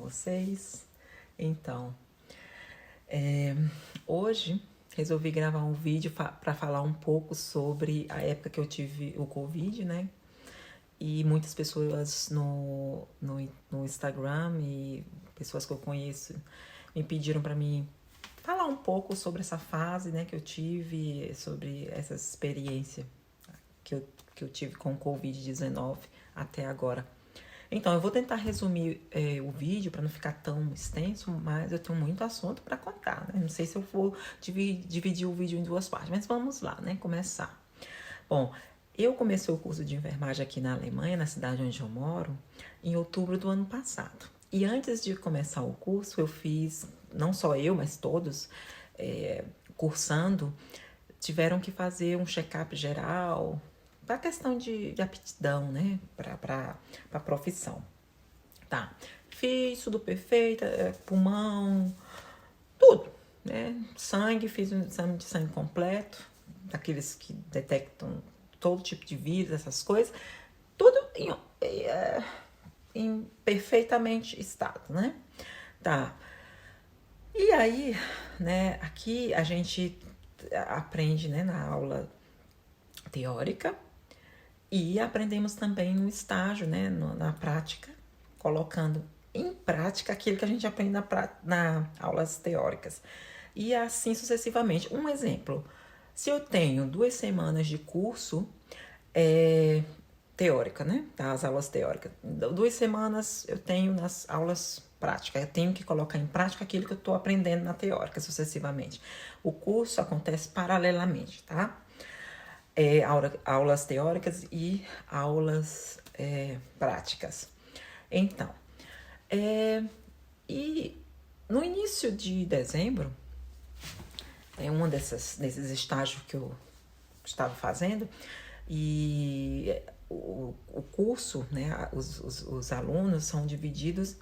vocês? Então, hoje resolvi gravar um vídeo para falar um pouco sobre a época que eu tive o Covid, né? E muitas pessoas no Instagram e pessoas que eu conheço me pediram para mim falar um pouco sobre essa fase, né, que eu tive, sobre essa experiência que eu tive com o Covid-19 até agora. Então, eu vou tentar resumir o vídeo para não ficar tão extenso, mas eu tenho muito assunto para contar, né? Não sei se eu vou dividir o vídeo em duas partes, mas vamos lá, né? Começar. Bom, eu comecei o curso de enfermagem aqui na Alemanha, na cidade onde eu moro, em outubro do ano passado. E antes de começar o curso, eu fiz, não só eu, mas todos, cursando, tiveram que fazer um check-up geral, para questão de aptidão, né, para a profissão. Tá, fiz tudo perfeito, pulmão, tudo, né, sangue, fiz um exame de sangue completo, daqueles que detectam todo tipo de vírus, essas coisas, tudo em perfeitamente estado, né, tá. E aí, né, aqui a gente aprende, né, na aula teórica, e aprendemos também no estágio, né, na prática, colocando em prática aquilo que a gente aprende na aulas teóricas. E assim sucessivamente. Um exemplo, se eu tenho 2 semanas de curso teórica, né, das aulas teóricas, 2 semanas eu tenho nas aulas práticas, eu tenho que colocar em prática aquilo que eu estou aprendendo na teórica sucessivamente. O curso acontece paralelamente, tá? Aulas teóricas e aulas práticas. Então, e no início de dezembro, um desses estágios que eu estava fazendo, e o curso, né, os alunos são divididos,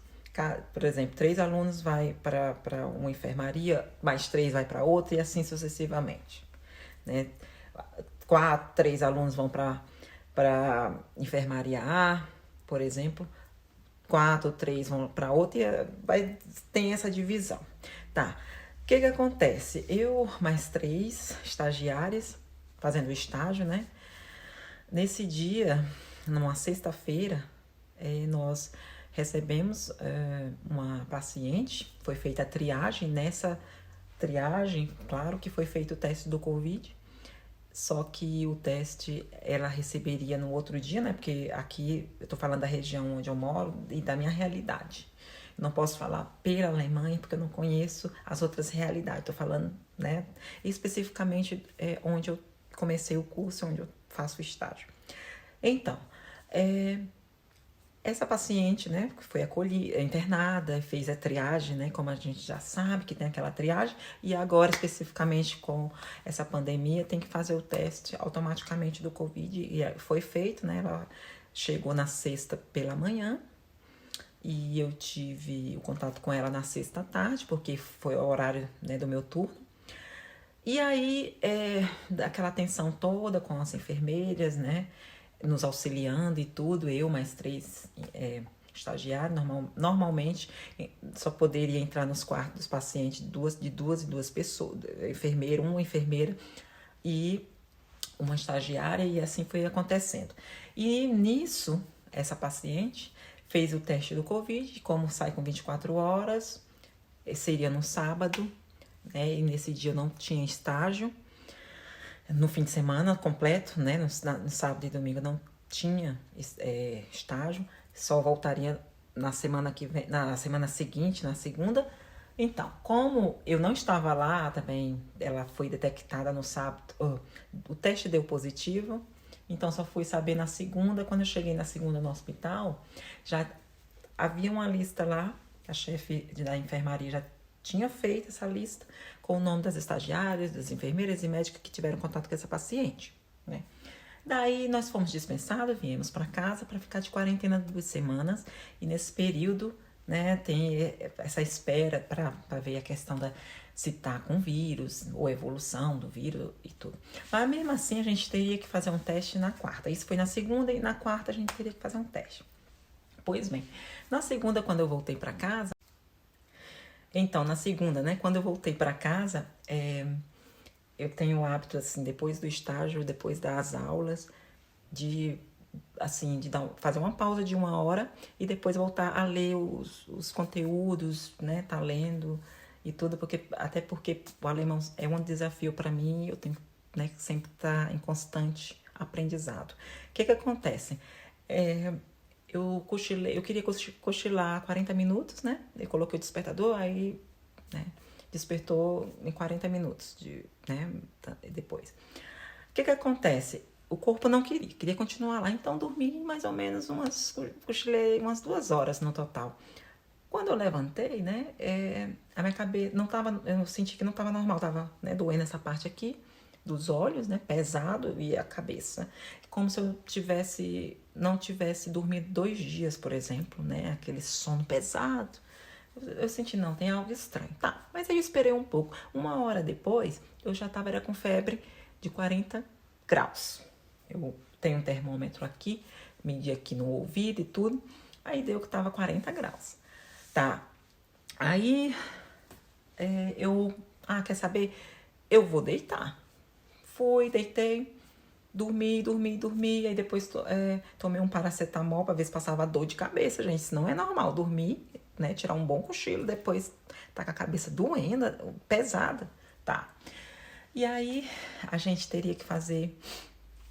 por exemplo, 3 alunos vai para uma enfermaria, mais 3 vai para outra, e assim sucessivamente, né? 3 alunos vão para enfermaria A, por exemplo, 4, 3 vão para outra e tem essa divisão. Tá, o que acontece? Eu mais 3 estagiárias fazendo estágio, né? Nesse dia, numa sexta-feira, nós recebemos uma paciente, foi feita a triagem. Nessa triagem, claro que foi feito o teste do Covid, só que o teste ela receberia no outro dia, né? Porque aqui eu tô falando da região onde eu moro e da minha realidade. Eu não posso falar pela Alemanha porque eu não conheço as outras realidades. Tô falando, né, especificamente onde eu comecei o curso, onde eu faço o estágio. Então, essa paciente, né, que foi acolhida, internada, fez a triagem, né, como a gente já sabe que tem aquela triagem, e agora especificamente com essa pandemia tem que fazer o teste automaticamente do Covid, e foi feito, né, ela chegou na sexta pela manhã, e eu tive o contato com ela na sexta à tarde, porque foi o horário, né, do meu turno. E aí, daquela atenção toda com as enfermeiras, né, nos auxiliando e tudo, eu mais 3 estagiários, normalmente só poderia entrar nos quartos dos pacientes de duas em duas pessoas, uma enfermeira e uma estagiária, e assim foi acontecendo. E nisso, essa paciente fez o teste do Covid, como sai com 24 horas, seria no sábado, né, e nesse dia eu não tinha estágio, no fim de semana completo, né, no sábado e domingo não tinha estágio, só voltaria na semana que vem, na semana seguinte, na segunda. Então, como eu não estava lá também, ela foi detectada no sábado, o teste deu positivo, então só fui saber na segunda. Quando eu cheguei na segunda no hospital, já havia uma lista lá, a chefe da enfermaria já tinha feito essa lista com o nome das estagiárias, das enfermeiras e médicas que tiveram contato com essa paciente, né? Daí nós fomos dispensados, viemos para casa para ficar de quarentena 2 semanas, e nesse período, né, tem essa espera para ver a questão se tá com vírus, ou evolução do vírus e tudo. Mas mesmo assim a gente teria que fazer um teste na quarta. Isso foi na segunda, e na quarta a gente teria que fazer um teste. Pois bem, na segunda, quando eu voltei para casa, então, na segunda, né, quando eu voltei para casa, eu tenho o hábito, assim, depois do estágio, depois das aulas, de, assim, fazer uma pausa de 1 hora e depois voltar a ler os conteúdos, né, tá lendo e tudo, até porque o alemão é um desafio para mim, eu tenho, né, que sempre estar em constante aprendizado. O que acontece? Eu queria cochilar 40 minutos, né? Eu coloquei o despertador, aí, né, despertou em 40 minutos, né, depois. O que acontece? O corpo não queria continuar lá, então dormi mais ou menos cochilei umas 2 horas no total. Quando eu levantei, né, a minha cabeça não tava, eu senti que não estava normal, tava, né, doendo essa parte aqui dos olhos, né, pesado, e a cabeça, como se eu não tivesse dormido 2 dias, por exemplo, né, aquele sono pesado. Eu senti, não, tem algo estranho. Tá, mas aí eu esperei um pouco. 1 hora depois, eu já era com febre de 40 graus. Eu tenho um termômetro aqui, medi aqui no ouvido e tudo. Aí deu que tava 40 graus. Tá, aí quer saber? Eu vou deitar. Fui, deitei, dormi. Aí depois tomei um paracetamol pra ver se passava dor de cabeça, gente. Isso não é normal. Dormir, né? Tirar um bom cochilo, depois tá com a cabeça doendo, pesada. Tá. E aí a gente teria que fazer,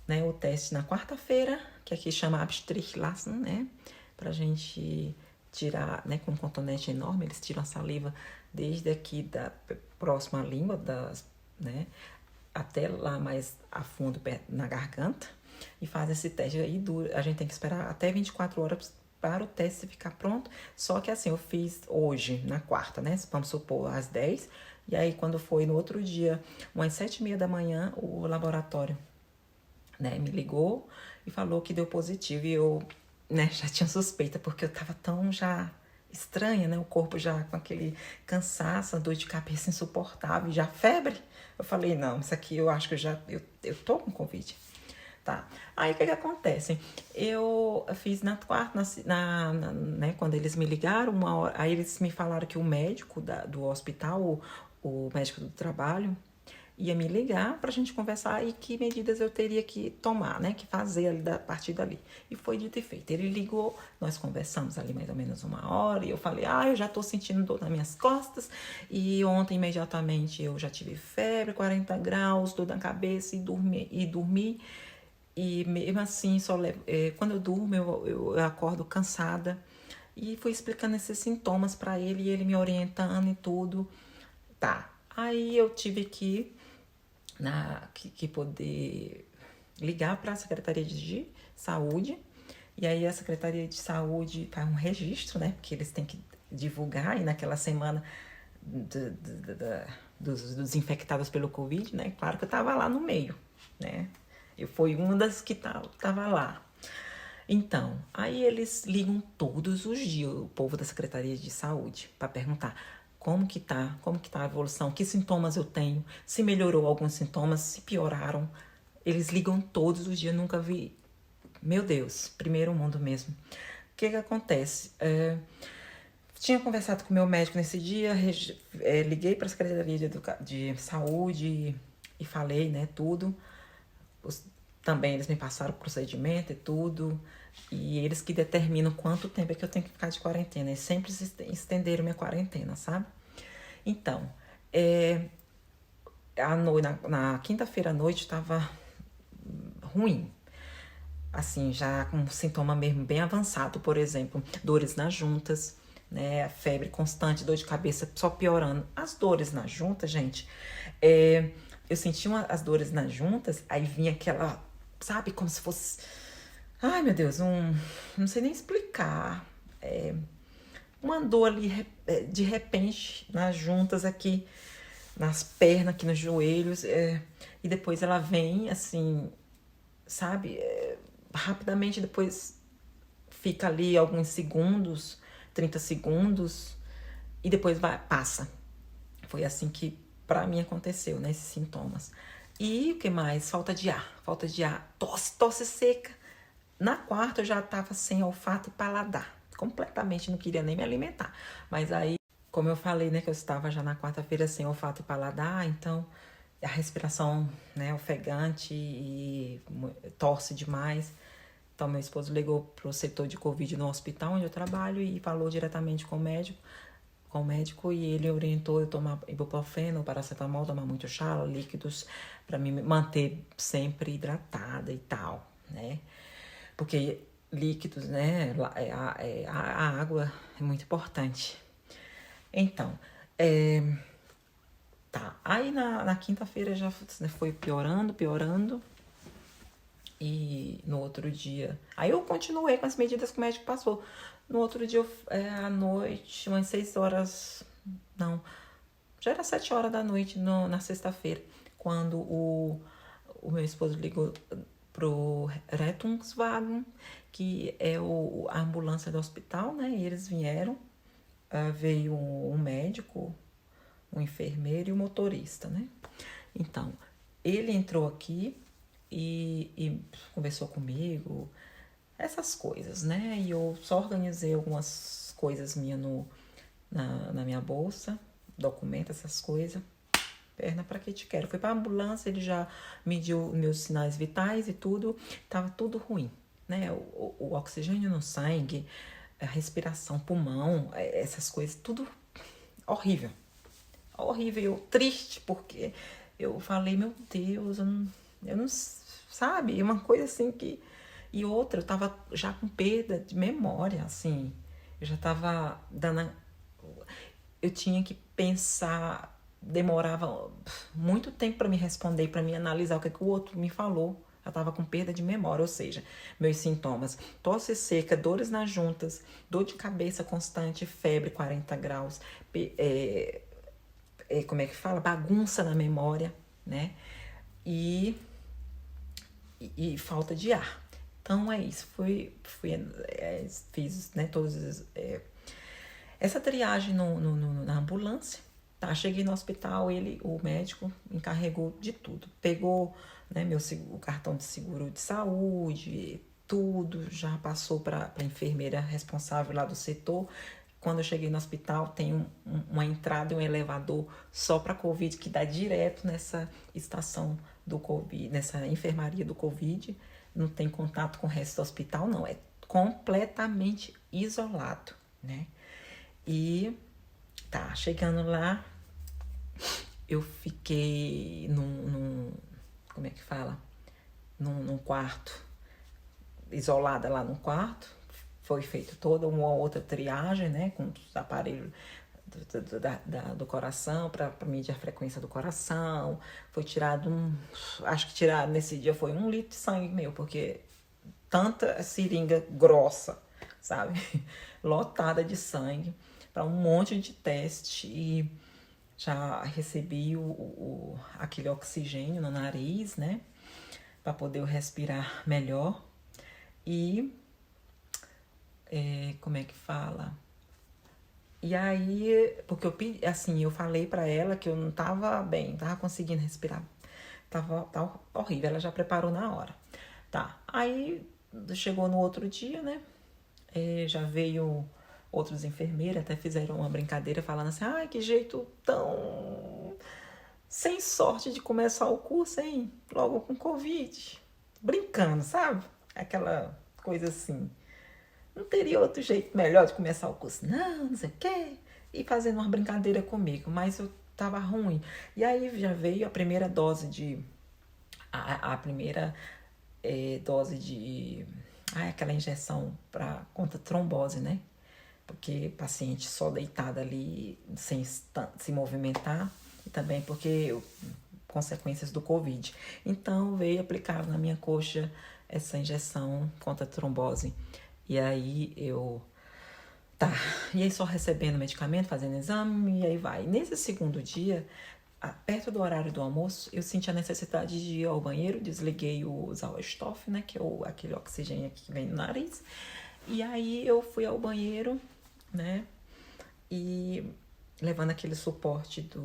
né, o teste na quarta-feira, que aqui chama Abstrichklassen, né? Pra gente tirar, né, com um cotonete enorme, eles tiram a saliva desde aqui da próxima língua, né, até lá mais a fundo na garganta e faz esse teste. Aí a gente tem que esperar até 24 horas para o teste ficar pronto. Só que assim, eu fiz hoje, na quarta, né? Vamos supor, às 10. E aí, quando foi no outro dia, umas 7h30 da manhã, o laboratório, né, me ligou e falou que deu positivo. E eu, né, já tinha suspeita, porque eu tava tão já estranha, né? O corpo já com aquele cansaço, dor de cabeça insuportável, já febre. Eu falei, não, isso aqui eu acho que eu tô com Covid. Tá. Aí o que acontece? Eu fiz na quarta, né, quando eles me ligaram, 1 hora, aí eles me falaram que o médico do hospital, o médico do trabalho, ia me ligar pra gente conversar e que medidas eu teria que tomar, né, que fazer ali a partir dali. E foi dito e feito. Ele ligou, nós conversamos ali mais ou menos 1 hora e eu falei, eu já tô sentindo dor nas minhas costas e ontem imediatamente eu já tive febre, 40 graus, dor na cabeça e dormi. E mesmo assim, quando eu durmo, eu acordo cansada. E fui explicando esses sintomas para ele, e ele me orientando e tudo. Tá. Aí eu tive que poder ligar para a Secretaria de Saúde. E aí a Secretaria de Saúde faz um registro, né? Porque eles têm que divulgar. E naquela semana dos infectados pelo Covid, né? Claro que eu tava lá no meio, né? Eu fui uma das que tava lá. Então, aí eles ligam todos os dias, o povo da Secretaria de Saúde, para perguntar como que tá a evolução, que sintomas eu tenho, se melhorou alguns sintomas, se pioraram. Eles ligam todos os dias, nunca vi. Meu Deus, primeiro mundo mesmo. O que acontece? Tinha conversado com o meu médico nesse dia, liguei para a Secretaria de Saúde e falei, né, tudo. Também eles me passaram o procedimento e tudo. E eles que determinam quanto tempo é que eu tenho que ficar de quarentena. Eles sempre estenderam minha quarentena, sabe? Então, na quinta-feira à noite estava ruim. Assim, já com sintoma mesmo bem avançado. Por exemplo, dores nas juntas, né? Febre constante, dor de cabeça só piorando. As dores nas juntas, gente, eu sentia as dores nas juntas, aí vinha aquela, sabe, como se fosse... Ai, meu Deus, não sei nem explicar. Uma dor ali, de repente, nas juntas aqui, nas pernas, aqui nos joelhos. E depois ela vem, assim, sabe, rapidamente, depois fica ali alguns segundos, 30 segundos, e depois passa. Foi assim que, pra mim, aconteceu, né, esses sintomas. E o que mais? Falta de ar, tosse seca. Na quarta eu já tava sem olfato e paladar. completamente não queria nem me alimentar. Mas aí, como eu falei, né, que eu estava já na quarta-feira sem olfato e paladar, então a respiração, né, ofegante e tosse demais. Então, meu esposo ligou pro setor de Covid no hospital onde eu trabalho e falou diretamente com o médico e ele orientou eu tomar ibuprofeno, paracetamol, tomar muito chá, líquidos, para me manter sempre hidratada e tal, né? Porque líquidos, né? A água é muito importante. Então, tá. Aí na quinta-feira já foi piorando. E no outro dia. Aí eu continuei com as medidas que o médico passou. No outro dia, à noite, umas 6 horas. Não, já era 7 horas da noite na sexta-feira, quando o meu esposo ligou pro Rettungswagen, que é a ambulância do hospital, né? E eles vieram. Veio um médico, um enfermeiro e um motorista, né? Então, ele entrou aqui e conversou comigo, essas coisas, né? E eu só organizei algumas coisas minhas na minha bolsa, documento, essas coisas. Perna, pra que te quero? Fui pra ambulância, ele já mediu meus sinais vitais e tudo, tava tudo ruim, né? O oxigênio no sangue, a respiração, pulmão, essas coisas, tudo horrível. Horrível, triste, porque eu falei, meu Deus, eu não sabe, uma coisa assim que... E outra, eu tava já com perda de memória, assim, eu já tava dando... Eu tinha que pensar, demorava muito tempo para me responder, para me analisar o que o outro me falou. Eu tava com perda de memória, ou seja, meus sintomas: tosse seca, dores nas juntas, dor de cabeça constante, febre 40 graus, como é que fala? Bagunça na memória, né? E falta de ar. Então é isso. Fiz, né, todos essa triagem na ambulância. Tá, cheguei no hospital, o médico encarregou de tudo. Pegou, né, o cartão de seguro de saúde, tudo, já passou para a enfermeira responsável lá do setor. Quando eu cheguei no hospital, tem uma entrada e um elevador só para Covid, que dá direto nessa estação do Covid, nessa enfermaria do Covid. Não tem contato com o resto do hospital, não. É completamente isolado, né? E tá, chegando lá, eu fiquei como é que fala? Num quarto, isolada lá no quarto. Foi feita toda uma outra triagem, né, com os aparelhos do coração, para medir a frequência do coração. Foi tirado acho que tiraram nesse dia foi 1 litro de sangue meu, porque tanta seringa grossa, sabe? Lotada de sangue, para um monte de teste. E já recebi aquele oxigênio no nariz, né? Para poder eu respirar melhor. E como é que fala? E aí, porque eu falei pra ela que eu não tava bem, não tava conseguindo respirar. Tava horrível, ela já preparou na hora. Tá, aí chegou no outro dia, né? Já veio outros enfermeiros, até fizeram uma brincadeira falando assim: ai, que jeito tão sem sorte de começar o curso, hein? Logo com Covid. Brincando, sabe? Aquela coisa assim. Não teria outro jeito melhor de começar o curso, não sei o quê. E fazendo uma brincadeira comigo, mas eu tava ruim. E aí já veio a primeira dose de... A primeira dose de... aquela injeção contra trombose, né? Porque paciente só deitada ali, sem se movimentar. E também porque consequências do Covid. Então veio aplicado na minha coxa essa injeção contra trombose. E aí tá, e aí só recebendo medicamento, fazendo exame, e aí vai. Nesse segundo dia, perto do horário do almoço, eu senti a necessidade de ir ao banheiro, desliguei o Sauerstoff, né, que é aquele oxigênio aqui que vem no nariz. E aí eu fui ao banheiro, né, e levando aquele suporte que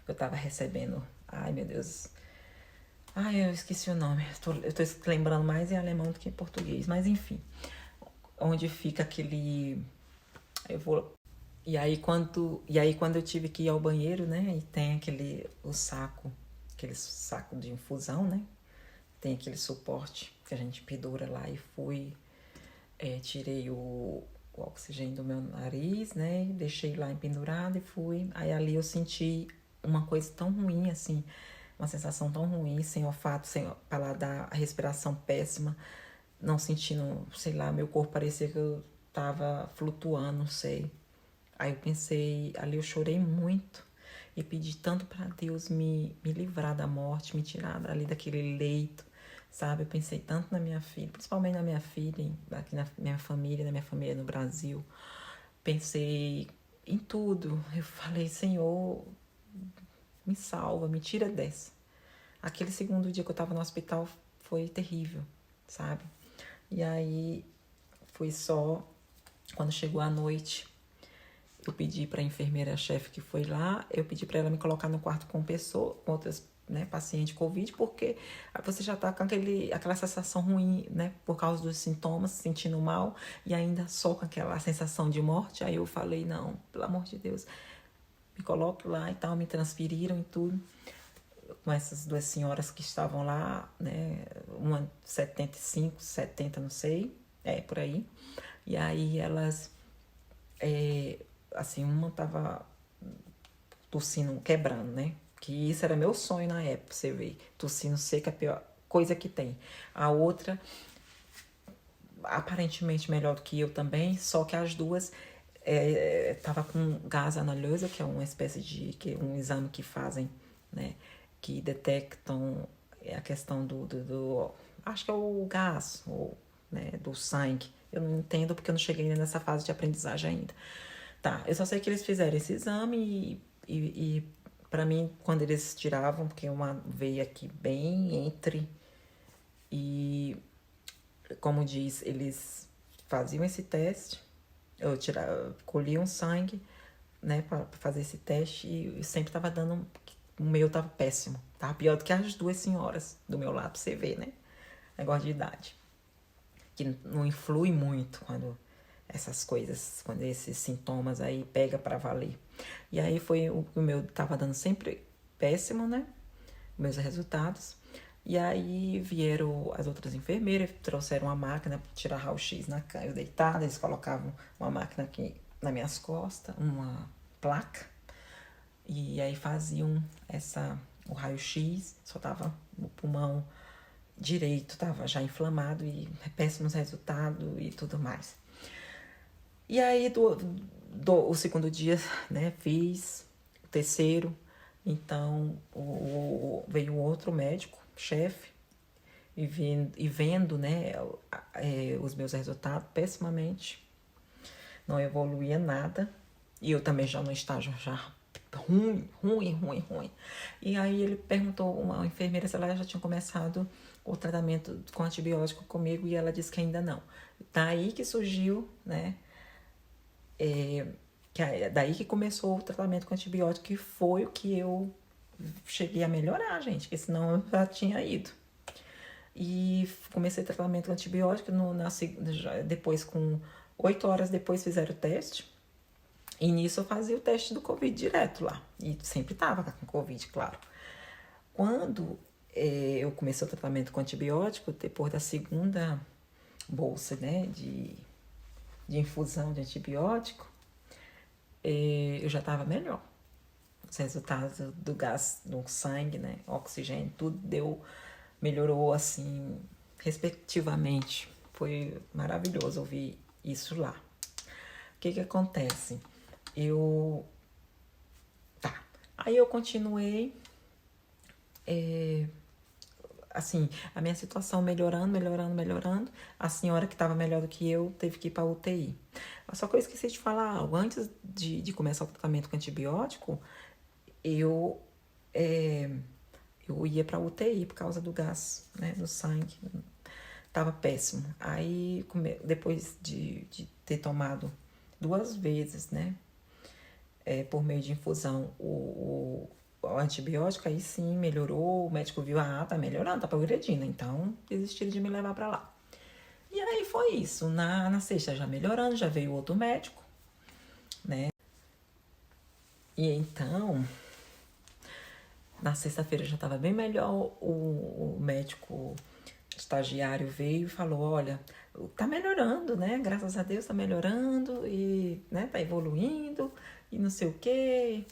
eu tava recebendo. Ai, meu Deus. Ai, eu esqueci o nome. Eu tô lembrando mais em alemão do que em português, mas enfim. onde fica aquele... Eu vou... E aí quando eu tive que ir ao banheiro, né? E tem aquele saco de infusão, né? Tem aquele suporte que a gente pendura lá e fui... tirei o oxigênio do meu nariz, né? Deixei lá pendurado e fui. Aí ali eu senti uma coisa tão ruim, assim, uma sensação tão ruim, sem olfato, sem paladar, a respiração péssima, não sentindo, sei lá, meu corpo parecia que eu tava flutuando, não sei. Aí eu pensei, ali eu chorei muito e pedi tanto para Deus me livrar da morte, me tirar ali daquele leito, sabe? Eu pensei tanto na minha filha, principalmente na minha filha, aqui na minha família no Brasil. Pensei em tudo. Eu falei, Senhor, me salva, me tira dessa. Aquele segundo dia que eu tava no hospital foi terrível, sabe? E aí foi só quando chegou a noite, eu pedi para a enfermeira-chefe que foi lá, eu pedi para ela me colocar no quarto com outras, né, pacientes Covid, porque você já tá com aquela sensação ruim, né, por causa dos sintomas, se sentindo mal, e ainda só com aquela sensação de morte. Aí eu falei, não, pelo amor de Deus, me coloque lá e tal, me transferiram e tudo, com essas duas senhoras que estavam lá, né, uma 75, 70, não sei, por aí. E aí elas... assim, uma tava tossindo, quebrando, né? Que isso era meu sonho na época, você vê. Tossindo seca é a pior coisa que tem. A outra, aparentemente melhor do que eu também, só que as duas tava com gás analisa, que é uma espécie de... um exame que fazem, né? Que detectam a questão do acho que é o gás, ou, né, do sangue. Eu não entendo porque eu não cheguei nessa fase de aprendizagem ainda. Tá, eu só sei que eles fizeram esse exame e para mim, quando eles tiravam, porque uma veio aqui bem entre, e como diz, eles faziam esse teste, colhiam sangue, né, para fazer esse teste e sempre tava dando, o meu tava péssimo, tava pior do que as duas senhoras do meu lado, pra você ver, né, negócio de idade, que não influi muito quando essas coisas, quando esses sintomas aí pega para valer. E aí foi o meu tava dando sempre péssimo, né? Meus resultados. E aí vieram as outras enfermeiras, trouxeram uma máquina para tirar raio-x na cama, eu deitada, eles colocavam uma máquina aqui nas minhas costas, uma placa, e aí faziam o raio-x, só tava o pulmão direito, tava já inflamado e péssimos resultados e tudo mais. E aí, o segundo dia, né, fiz, o terceiro, então veio um outro médico, chefe, e vendo, né, os meus resultados pessimamente, não evoluía nada, e eu também já no estágio já ruim. E aí ele perguntou uma enfermeira se ela já tinha começado o tratamento com antibiótico comigo, e ela disse que ainda não. Daí que surgiu, né, daí que começou o tratamento com antibiótico, que foi o que eu cheguei a melhorar, gente, porque senão eu já tinha ido. E comecei o tratamento com antibiótico, depois, com 8 horas depois, fizeram o teste. E nisso eu fazia o teste do Covid direto lá. E sempre tava com Covid, claro. Quando eu comecei o tratamento com antibiótico, depois da segunda bolsa, né, de infusão de antibiótico, eu já estava melhor. Os resultados do gás no sangue, né, oxigênio, tudo melhorou assim, respectivamente. Foi maravilhoso ouvir isso lá. O que acontece? Aí eu continuei, assim, a minha situação melhorando. A senhora que estava melhor do que eu teve que ir para a UTI. Só que eu esqueci de falar algo. Antes de começar o tratamento com antibiótico, eu ia para a UTI por causa do gás, né, no sangue. Tava péssimo. Aí, depois de ter tomado 2 vezes, né, por meio de infusão, o antibiótico, aí sim melhorou. O médico viu, tá melhorando, tá progredindo, então desistiram de me levar para lá. E aí foi isso. Na sexta já melhorando, já veio outro médico, né? E então, na sexta-feira já estava bem melhor. O médico estagiário veio e falou: olha, tá melhorando, né? Graças a Deus tá melhorando e, né, tá evoluindo e não sei o quê.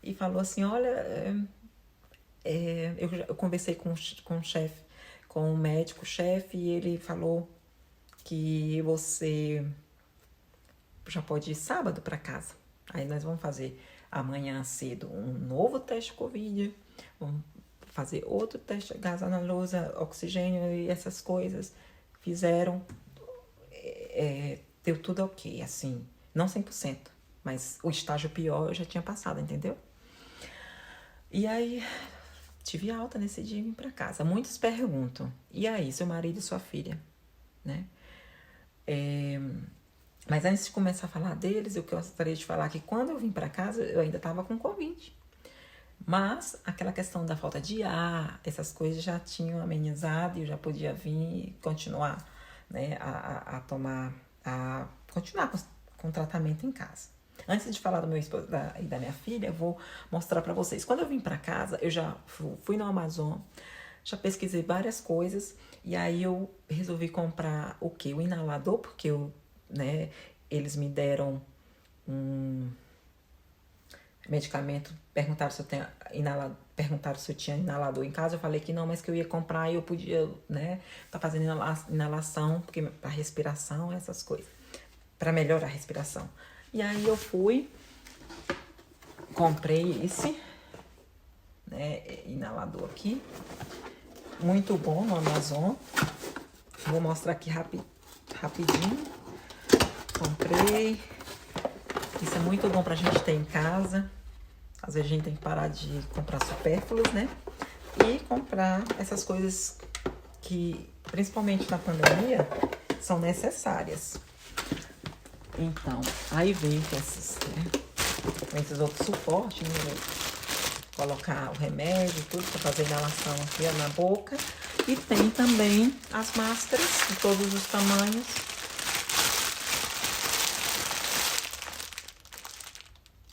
E falou assim: olha, eu conversei com o chefe, com o médico-chefe, e ele falou que você já pode ir sábado para casa. Aí nós vamos fazer amanhã cedo um novo teste Covid, vamos fazer outro teste de gás analosa, oxigênio e essas coisas. Fizeram, deu tudo ok, assim, não 100%, mas o estágio pior eu já tinha passado, entendeu? E aí, tive alta nesse dia e vim pra casa. Muitos perguntam, e aí, seu marido e sua filha, né? Mas antes de começar a falar deles, eu gostaria de falar que quando eu vim pra casa, eu ainda tava com Covid. Mas aquela questão da falta de ar, essas coisas já tinham amenizado e eu já podia vir e continuar, né, continuar com o tratamento em casa. Antes de falar do meu esposo e da minha filha, eu vou mostrar para vocês. Quando eu vim para casa, eu já fui no Amazon, já pesquisei várias coisas e aí eu resolvi comprar o quê? O inalador, porque eles me deram um medicamento, perguntaram se eu tinha inalador em casa, eu falei que não, mas que eu ia comprar e eu podia, né, tá fazendo inalação, porque para respiração, essas coisas, para melhorar a respiração. E aí eu fui, comprei esse, né, inalador aqui, muito bom no Amazon. Vou mostrar aqui rapidinho. Comprei. Isso é muito bom pra gente ter em casa. Às vezes a gente tem que parar de comprar supérfluos, né? E comprar essas coisas que, principalmente na pandemia, são necessárias. Então, aí vem com esses outros suportes, né? Colocar o remédio, tudo para fazer inalação aqui na boca. E tem também as máscaras de todos os tamanhos.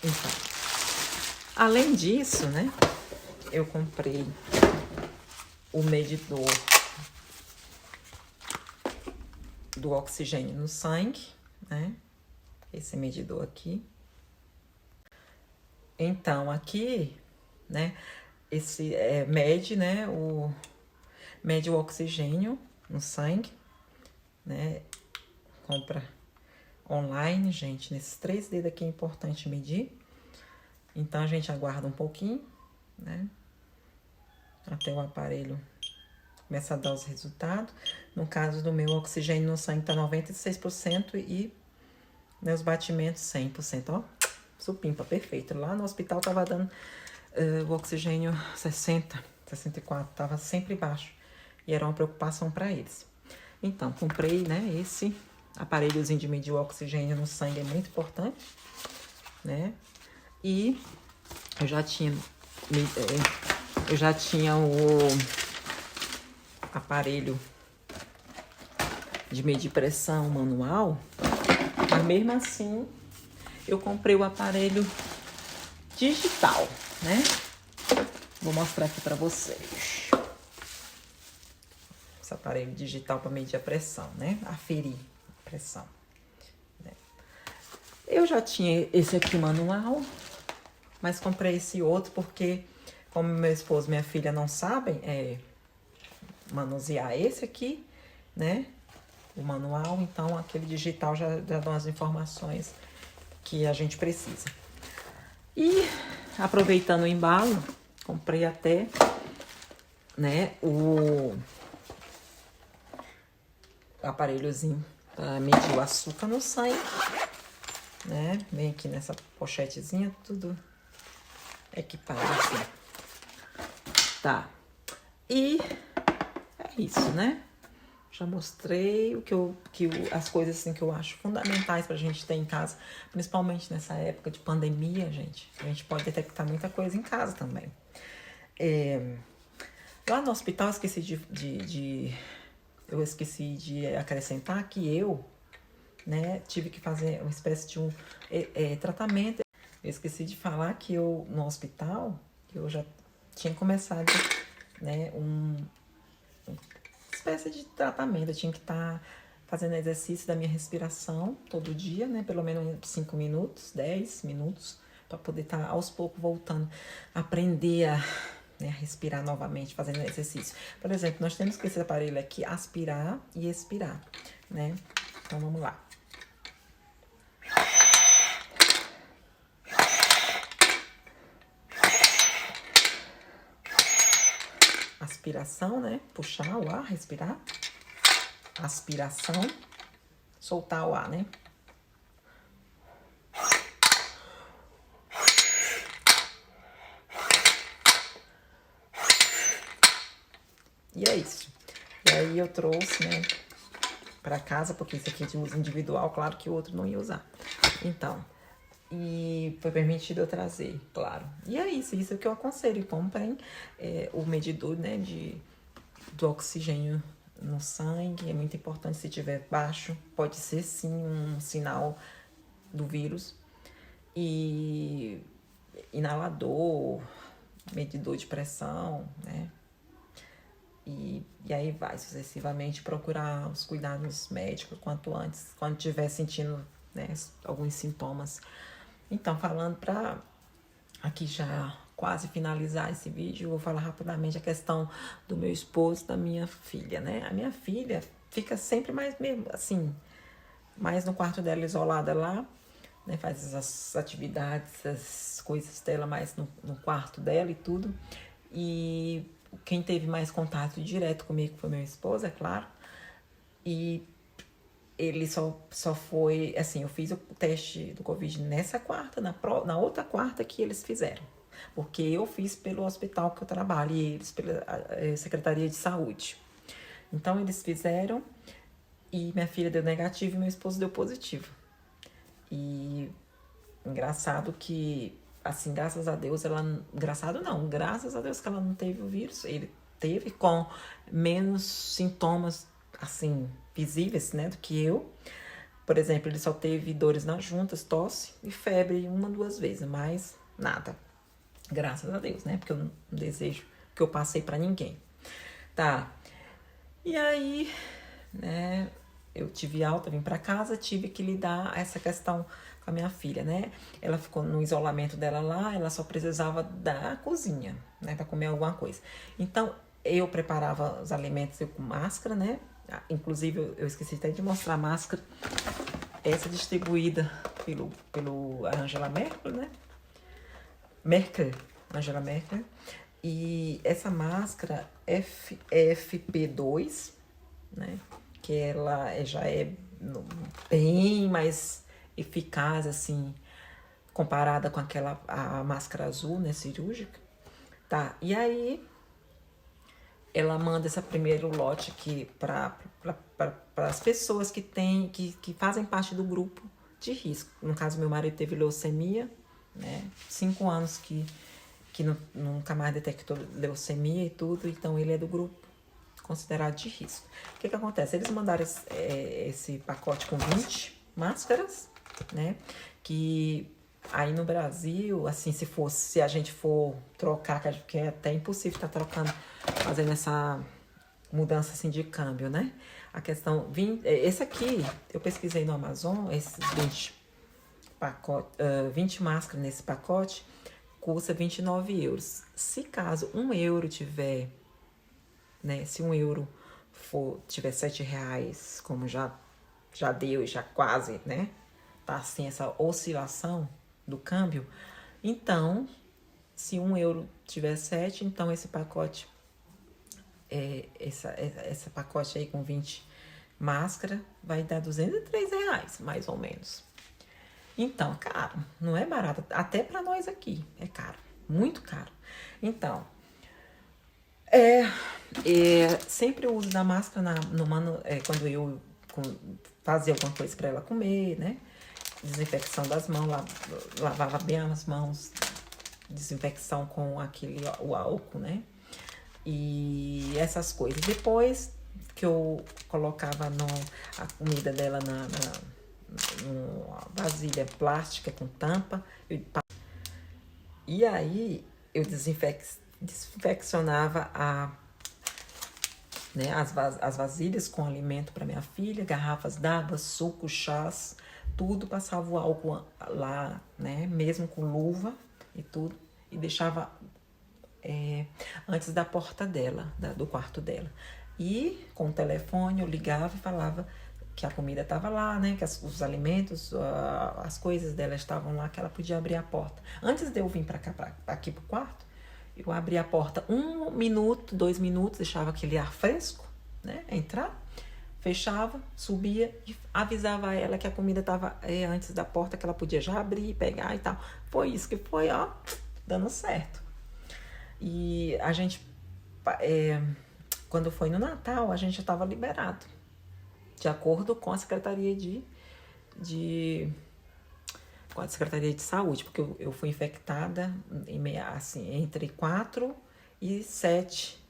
Então, além disso, né, eu comprei o medidor do oxigênio no sangue, né, esse medidor aqui. Então, aqui, né, esse mede, né, mede o oxigênio no sangue, né, compra online, gente, nesses 3 dedos aqui é importante medir. Então, a gente aguarda um pouquinho, né, até o aparelho começar a dar os resultados. No caso do meu, oxigênio no sangue tá 96% e meus batimentos 100%, ó, supimpa, perfeito. Lá no hospital tava dando o oxigênio 60, 64, tava sempre baixo. E era uma preocupação para eles. Então, comprei, né, esse aparelhozinho de medir o oxigênio no sangue, é muito importante, né? E eu já tinha o aparelho de medir pressão manual, mas mesmo assim eu comprei o aparelho digital, né? Vou mostrar aqui para vocês. Esse aparelho digital para medir a pressão, né? Aferir a pressão. Né? Eu já tinha esse aqui manual, mas comprei esse outro porque, como meu esposo e minha filha não sabem manusear esse aqui, né? O manual, então aquele digital já dá as informações que a gente precisa. E aproveitando o embalo, comprei até, né, o aparelhozinho para medir o açúcar no sangue, né? Vem aqui nessa pochetezinha, tudo equipado assim. Tá. E é isso, né? Já mostrei as coisas assim que eu acho fundamentais pra gente ter em casa, principalmente nessa época de pandemia, gente. A gente pode detectar muita coisa em casa também. Lá no hospital, esqueci de eu esqueci de acrescentar que eu, né, tive que fazer uma espécie de um tratamento. Eu esqueci de falar que eu, no hospital, eu já tinha começado, né, uma espécie de tratamento. Eu tinha que estar fazendo exercício da minha respiração todo dia, né, pelo menos 5 minutos, 10 minutos, para poder estar aos poucos voltando, aprender a, né, respirar novamente, fazendo exercício. Por exemplo, nós temos que esse aparelho aqui, aspirar e expirar, né? Então, vamos lá. Aspiração, né? Puxar o ar, respirar. Aspiração, soltar o ar, né? E é isso. E aí eu trouxe, né, pra casa, porque esse aqui é de uso individual, claro que o outro não ia usar. Então, e foi permitido eu trazer, claro. E é isso que eu aconselho. Comprem o medidor, né, do oxigênio no sangue. É muito importante. Se tiver baixo, pode ser sim um sinal do vírus. E inalador, medidor de pressão, né? E aí vai sucessivamente procurar os cuidados médicos quanto antes, quando estiver sentindo, né, alguns sintomas. Então, falando para aqui já quase finalizar esse vídeo, eu vou falar rapidamente a questão do meu esposo e da minha filha, né? A minha filha fica sempre mais mesmo assim, mais no quarto dela, isolada lá, né? Faz as atividades, as coisas dela mais no quarto dela e tudo. E quem teve mais contato direto comigo foi meu esposo, é claro. E ele só foi, assim, eu fiz o teste do Covid nessa quarta, na outra quarta que eles fizeram. Porque eu fiz pelo hospital que eu trabalho e eles pela Secretaria de Saúde. Então, eles fizeram e minha filha deu negativo e meu esposo deu positivo. E engraçado que, assim, graças a Deus, graças a Deus que ela não teve o vírus. Ele teve com menos sintomas, assim, visíveis, né, do que eu. Por exemplo, ele só teve dores nas juntas, tosse e febre 1, 2 vezes, mas nada. Graças a Deus, né, porque eu não desejo que eu passei pra ninguém. Tá. E aí, né, eu tive alta, vim pra casa, tive que lidar essa questão com a minha filha, né? Ela ficou no isolamento dela lá, ela só precisava da cozinha, né, pra comer alguma coisa. Então, eu preparava os alimentos com máscara, né? Inclusive, eu esqueci até de mostrar a máscara. Essa distribuída pelo Angela Merkel, né? Angela Merkel. E essa máscara FFP2, né? Que ela já é bem mais eficaz, assim, comparada com a máscara azul, né? Cirúrgica. Tá, e aí ela manda esse primeiro lote aqui para as pessoas que fazem parte do grupo de risco. No caso, meu marido teve leucemia, né? 5 anos que nunca mais detectou leucemia e tudo, então ele é do grupo considerado de risco. O que acontece? Eles mandaram esse pacote com 20 máscaras, né? Que aí no Brasil, assim, se a gente for trocar, que é até impossível estar trocando, fazendo essa mudança assim de câmbio, né? A questão, esse aqui, eu pesquisei no Amazon, esses 20 máscaras nesse pacote, custa 29 euros. Se caso 1 euro tiver, né? Se 1 euro tiver 7 reais, como já deu e já quase, né? Tá assim, essa oscilação do câmbio. Então, se 1 euro tiver 7, então esse pacote, esse pacote aí com 20 máscara vai dar 203 reais, mais ou menos. Então, caro, não é barato. Até para nós aqui é caro, muito caro. Então, sempre o uso da máscara quando eu fazia alguma coisa para ela comer, né? Desinfecção das mãos, lavava bem as mãos, desinfecção com o álcool, né? E essas coisas. Depois que eu colocava a comida dela numa vasilha plástica com tampa. E aí eu desinfeccionava as vasilhas com alimento para minha filha, garrafas d'água, suco, chás, tudo, passava o álcool lá, né, mesmo com luva e tudo, e deixava antes da porta dela, do quarto dela. E com o telefone eu ligava e falava que a comida estava lá, né, que os alimentos, as coisas dela estavam lá, que ela podia abrir a porta. Antes de eu vir para cá, aqui pro quarto, eu abria a porta 1 minuto, 2 minutos, deixava aquele ar fresco, né, entrar, fechava, subia e avisava ela que a comida estava antes da porta, que ela podia já abrir, pegar e tal. Foi isso que foi, ó, dando certo. E a gente, quando foi no Natal, a gente já estava liberado, de acordo com a Secretaria com a Secretaria de Saúde, porque eu fui infectada entre 4 e 7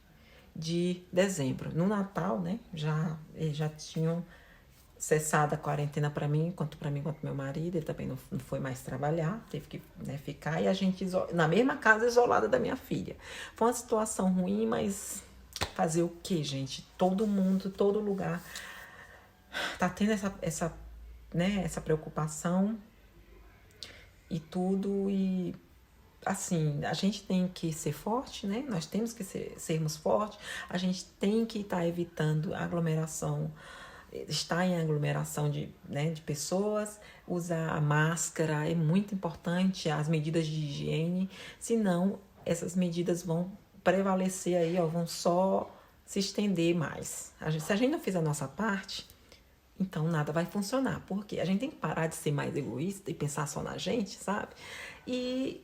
de dezembro. No Natal, né, já tinham cessado a quarentena para mim, quanto meu marido. Ele também não foi mais trabalhar, teve que, né, ficar, e a gente na mesma casa, isolada da minha filha. Foi uma situação ruim, mas fazer o quê, gente? Todo mundo, todo lugar tá tendo essa preocupação e tudo. E assim, a gente tem que ser forte, né? Nós temos que sermos fortes. A gente tem que estar evitando aglomeração, estar em aglomeração de pessoas, usar a máscara é muito importante, as medidas de higiene, senão essas medidas vão prevalecer aí, ó, vão só se estender mais. Se a gente não fizer a nossa parte, então nada vai funcionar, porque a gente tem que parar de ser mais egoísta e pensar só na gente, sabe? E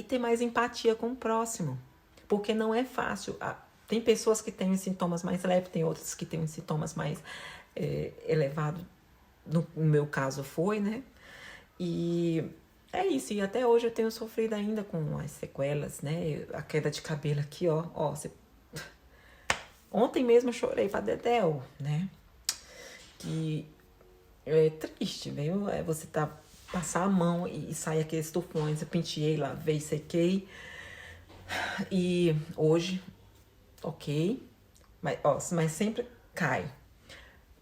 ter mais empatia com o próximo, porque não é fácil. Tem pessoas que têm sintomas mais leves, tem outras que têm sintomas mais elevados. No meu caso foi, né? E é isso, e até hoje eu tenho sofrido ainda com as sequelas, né? A queda de cabelo aqui, ó. Ontem mesmo eu chorei pra Dedéu, né? Que é triste, viu? Você passar a mão e sair aqueles tufões. Eu penteei, lavei, sequei. E hoje, ok. Mas sempre cai.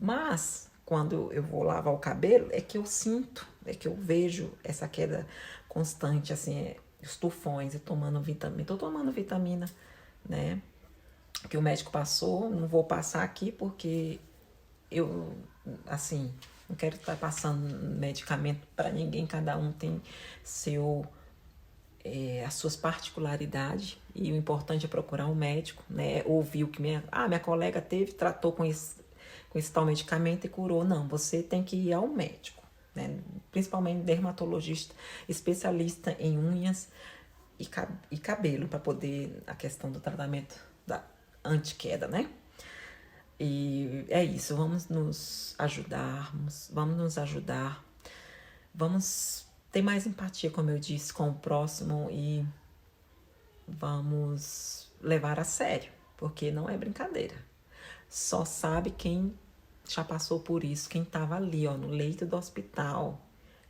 Mas quando eu vou lavar o cabelo, é que eu sinto, é que eu vejo essa queda constante, assim, os tufões, e tomando vitamina. Tô tomando vitamina, né? Que o médico passou. Não vou passar aqui porque eu, assim, não quero estar passando medicamento para ninguém. Cada um tem as suas particularidades, e o importante é procurar um médico, né? Ouvir o que minha colega tratou com esse tal medicamento e curou. Não, você tem que ir ao médico, né? Principalmente dermatologista, especialista em unhas e cabelo, para poder a questão do tratamento da anti-queda, né? E é isso, vamos nos ajudar, vamos ter mais empatia, como eu disse, com o próximo, e vamos levar a sério, porque não é brincadeira. Só sabe quem já passou por isso, quem estava ali, ó, no leito do hospital,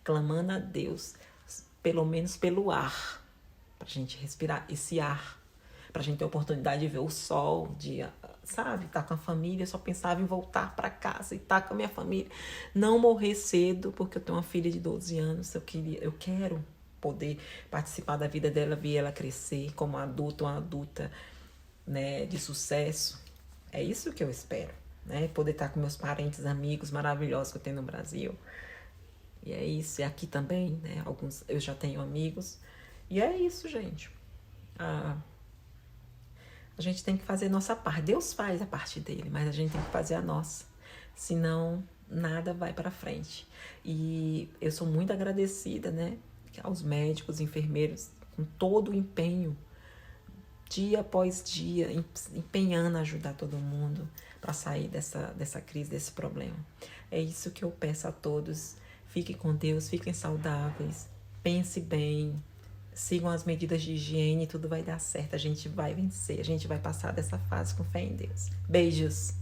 clamando a Deus, pelo menos pelo ar, pra gente respirar esse ar, pra gente ter a oportunidade de ver o sol, sabe, tá com a família. Eu só pensava em voltar para casa e estar com a minha família, não morrer cedo, porque eu tenho uma filha de 12 anos, eu quero poder participar da vida dela, ver ela crescer como uma adulta, né, de sucesso. É isso que eu espero, né, poder estar com meus parentes, amigos maravilhosos que eu tenho no Brasil. E é isso, e aqui também, né, alguns eu já tenho amigos. E é isso, gente. A gente tem que fazer a nossa parte. Deus faz a parte dele, mas a gente tem que fazer a nossa. Senão, nada vai para frente. E eu sou muito agradecida, né, aos médicos, enfermeiros, com todo o empenho, dia após dia, empenhando a ajudar todo mundo para sair dessa crise, desse problema. É isso que eu peço a todos. Fiquem com Deus, fiquem saudáveis, pense bem, sigam as medidas de higiene, tudo vai dar certo. A gente vai vencer, a gente vai passar dessa fase com fé em Deus. Beijos!